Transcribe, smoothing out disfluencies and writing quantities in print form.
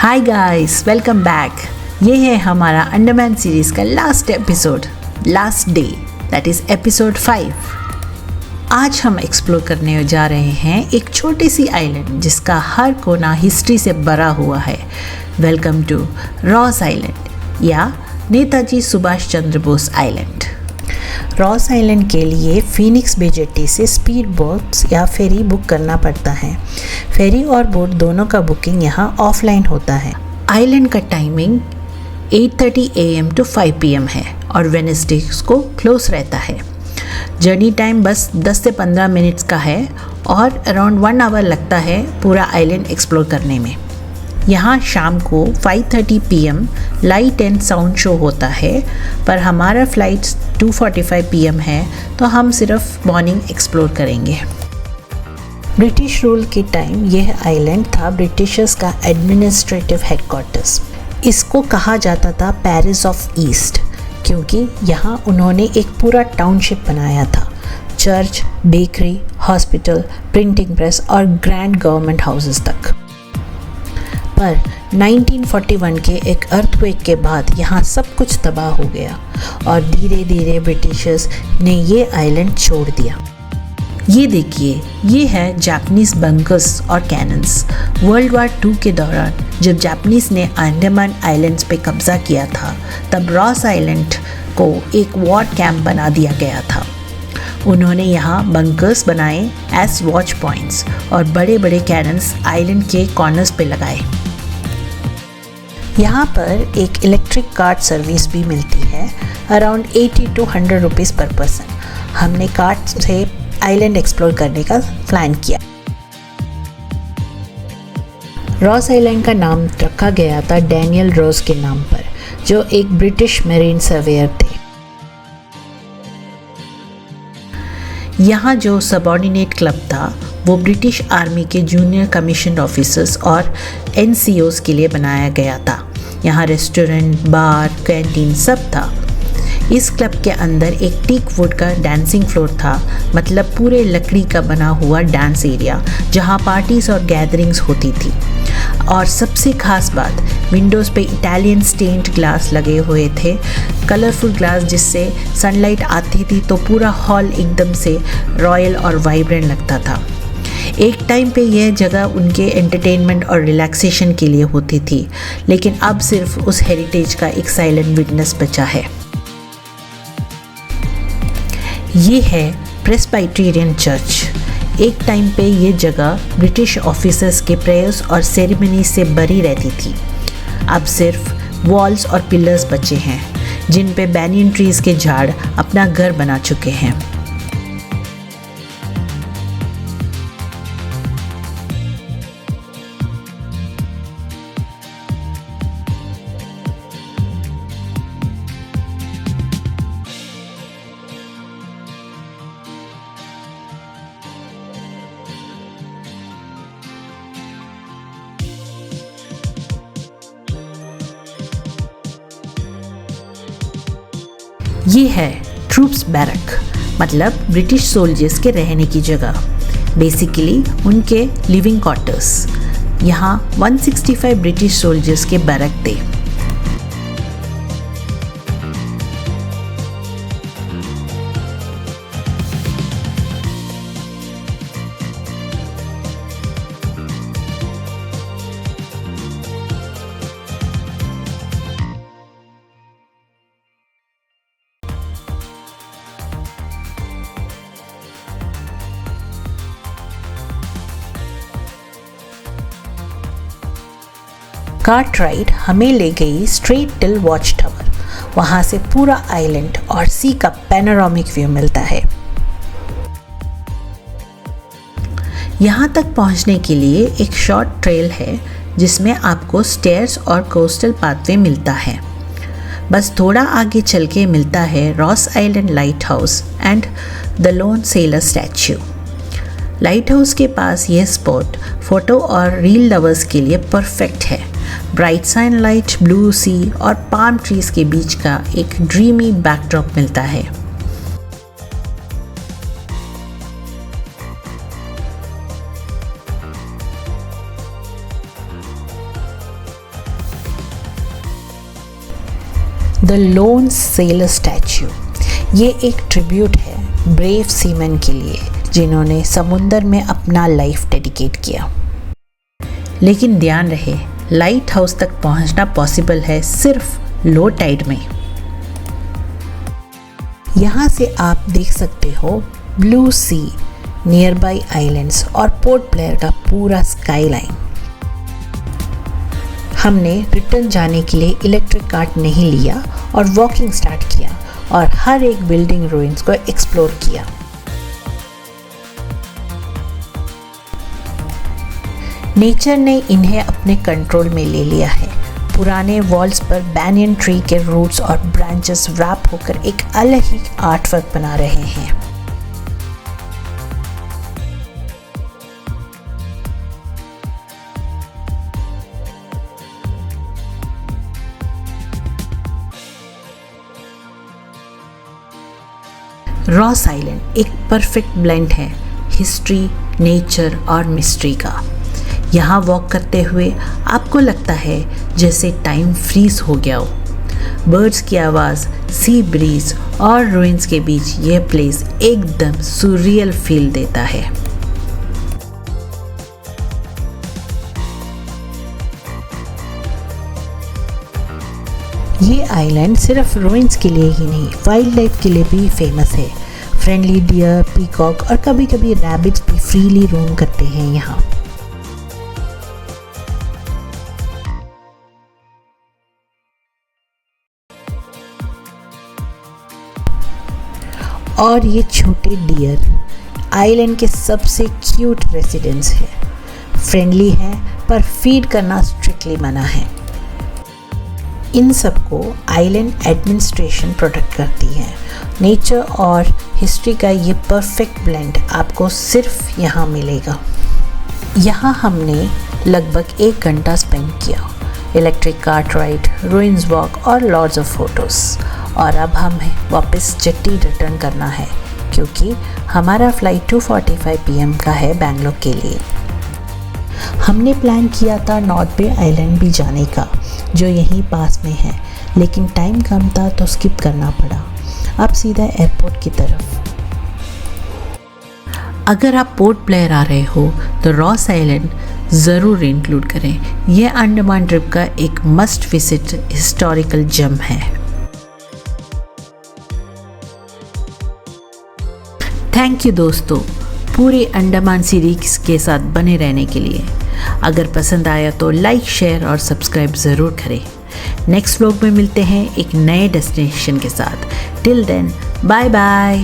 Hi guys, welcome back. ये है हमारा अंडमान सीरीज़ का last episode, last day, that is episode 5। आज हम एक्सप्लोर करने जा रहे हैं एक छोटी सी आइलैंड जिसका हर कोना हिस्ट्री से भरा हुआ है। वेलकम टू रॉस आइलैंड या Netaji Subhash Chandra Bose island. Ross island के लिए फीनिक्स बे जेट्टी से स्पीड बोट्स या फेरी बुक करना पड़ता है। फेरी और बोट दोनों का बुकिंग यहाँ ऑफलाइन होता है। आइलैंड का टाइमिंग 8:30 AM to 5 PM है और वेडनेसडेज को क्लोज रहता है। जर्नी टाइम बस 10 से 15 मिनट्स का है और अराउंड 1 आवर लगता है पूरा आइलैंड एक्सप्लोर करने में। यहाँ शाम को 5:30 PM light and sound show होता है, पर हमारा फ़्लाइट 2:45 PM है तो हम सिर्फ मॉर्निंग एक्सप्लोर करेंगे। ब्रिटिश रूल के टाइम यह आइलैंड था ब्रिटिशर्स का एडमिनिस्ट्रेटिव हेडक्वार्टर्स। इसको कहा जाता था पेरिस ऑफ ईस्ट, क्योंकि यहाँ उन्होंने एक पूरा टाउनशिप बनाया था। Church, bakery, hospital, printing press और ग्रैंड गवर्नमेंट हाउसेस तक। पर 1941 के एक अर्थक्वेक के बाद यहाँ सब कुछ तबाह हो गया और धीरे धीरे ब्रिटिशर्स ने ये आइलैंड छोड़ दिया। ये देखिए, ये है जापानीज़ बंकर्स और कैनन्स। वर्ल्ड वॉर 2 के दौरान जब जापानीज़ ने अंडमान आइलैंड्स पे कब्ज़ा किया था, तब रॉस आइलैंड को एक वॉर कैंप बना दिया गया था। उन्होंने यहाँ बंकर्स बनाए एज वॉच पॉइंट्स और बड़े बड़े कैनन्स आइलैंड के कॉर्नर्स पे लगाए। यहाँ पर एक इलेक्ट्रिक कार सर्विस भी मिलती है, अराउंड 80 to 100 रुपीज़ पर पर्सन। हमने कार से आइलैंड एक्सप्लोर करने का प्लान किया। रॉस आइलैंड का नाम रखा गया था डैनियल रोज के नाम पर, जो एक ब्रिटिश मेरीन सर्वेयर थे। यहाँ जो सबऑर्डिनेट क्लब था वो ब्रिटिश आर्मी के जूनियर कमीशन ऑफिसर्स और NCOs के लिए बनाया गया था। यहाँ रेस्टोरेंट, बार, कैंटीन सब था। इस क्लब के अंदर एक टीक वुड का डांसिंग फ्लोर था, मतलब पूरे लकड़ी का बना हुआ डांस एरिया जहाँ पार्टीज और गैदरिंग्स होती थी। और सबसे खास बात, विंडोज़ पे इटालियन स्टेन्ड ग्लास लगे हुए थे, कलरफुल ग्लास, जिससे सनलाइट आती थी तो पूरा हॉल एकदम से रॉयल और वाइब्रेंट लगता था। एक टाइम पे यह जगह उनके एंटरटेनमेंट और रिलैक्सेशन के लिए होती थी, लेकिन अब सिर्फ उस हेरिटेज का एक साइलेंट विटनेस बचा है। ये है प्रेस्बाइटेरियन चर्च। एक टाइम पे ये जगह ब्रिटिश ऑफिसर्स के प्रेयर्स और सेरेमनी से भरी रहती थी। अब सिर्फ वॉल्स और पिलर्स बचे हैं, जिन पे बैनियन ट्रीज़ के झाड़ अपना घर बना चुके हैं। ये है ट्रूप्स बैरक, मतलब ब्रिटिश सोल्जर्स के रहने की जगह, बेसिकली उनके लिविंग क्वार्टर्स। यहाँ 165 ब्रिटिश सोल्जर्स के बैरक थे। कार्ट राइड हमें ले गई स्ट्रेट टिल वॉच टावर। वहाँ से पूरा आइलैंड और सी का पैनोरामिक व्यू मिलता है। यहाँ तक पहुँचने के लिए एक शॉर्ट ट्रेल है, जिसमें आपको स्टेयर्स और कोस्टल पाथवे मिलता है। बस थोड़ा आगे चल के मिलता है Ross island light house and the loan seller statue. Light house के पास यह स्पॉट फ़ोटो और रील लवर्स के लिए परफेक्ट है। ब्राइट सनलाइट, ब्लू सी और पाम ट्रीज़ के बीच का एक ड्रीमी बैकड्रॉप मिलता है। द लोन सेलर स्टैच्यू, ये एक ट्रिब्यूट है ब्रेव सीमैन के लिए जिन्होंने समुंदर में अपना लाइफ डेडिकेट किया। लेकिन ध्यान रहे, लाइट हाउस तक पहुंचना पॉसिबल है सिर्फ लो टाइड में। यहाँ से आप देख सकते हो blue sea, nearby islands और पोर्ट ब्लेयर का पूरा स्काई लाइन। हमने रिटर्न जाने के लिए इलेक्ट्रिक कार्ट नहीं लिया और वॉकिंग स्टार्ट किया और हर एक बिल्डिंग रूइंस को एक्सप्लोर किया। नेचर ने इन्हें अपने कंट्रोल में ले लिया है। पुराने वॉल्स पर बैनियन ट्री के रूट्स और ब्रांचेस रैप होकर एक अलग ही आर्टवर्क बना रहे हैं। रॉस आइलैंड एक परफेक्ट ब्लेंड है हिस्ट्री, नेचर और मिस्ट्री का। यहाँ वॉक करते हुए आपको लगता है जैसे टाइम फ्रीज हो गया हो। बर्ड्स की आवाज़, सी ब्रीज और रूइंस के बीच यह प्लेस एकदम सुरियल फील देता है। ये आइलैंड सिर्फ रूइंस के लिए ही नहीं, वाइल्ड लाइफ के लिए भी फेमस है। फ्रेंडली डियर, पीकॉक और कभी कभी रैबिट्स भी फ्रीली रोम करते हैं यहाँ। और ये छोटे डियर आइलैंड के सबसे क्यूट रेसिडेंट्स हैं। फ्रेंडली हैं पर फीड करना स्ट्रिक्टली मना है। इन सबको आइलैंड एडमिनिस्ट्रेशन प्रोटेक्ट करती है। नेचर और हिस्ट्री का ये परफेक्ट ब्लेंड आपको सिर्फ यहाँ मिलेगा। यहाँ हमने लगभग 1 घंटा स्पेंड किया। Electric cart ride, ruins walk और लॉट्स ऑफ फोटोज़। और अब हमें वापस जेट्टी रिटर्न करना है क्योंकि हमारा फ़्लाइट 2:45 PM का है बेंगलोर के लिए। हमने प्लान किया था नॉर्थ बे आइलैंड भी जाने का जो यहीं पास में है, लेकिन टाइम कम था तो स्किप करना पड़ा। अब सीधा एयरपोर्ट की तरफ। अगर आप पोर्ट ब्लेयर आ रहे हो तो रॉस आइलैंड ज़रूर इंक्लूड करें। यह अंडमान ट्रिप का एक मस्ट विजिट हिस्टोरिकल जेम है। थैंक यू दोस्तों पूरे अंडमान सीरीज के साथ बने रहने के लिए। अगर पसंद आया तो लाइक, शेयर और सब्सक्राइब ज़रूर करें। नेक्स्ट व्लॉग में मिलते हैं एक नए डेस्टिनेशन के साथ। Till then bye bye.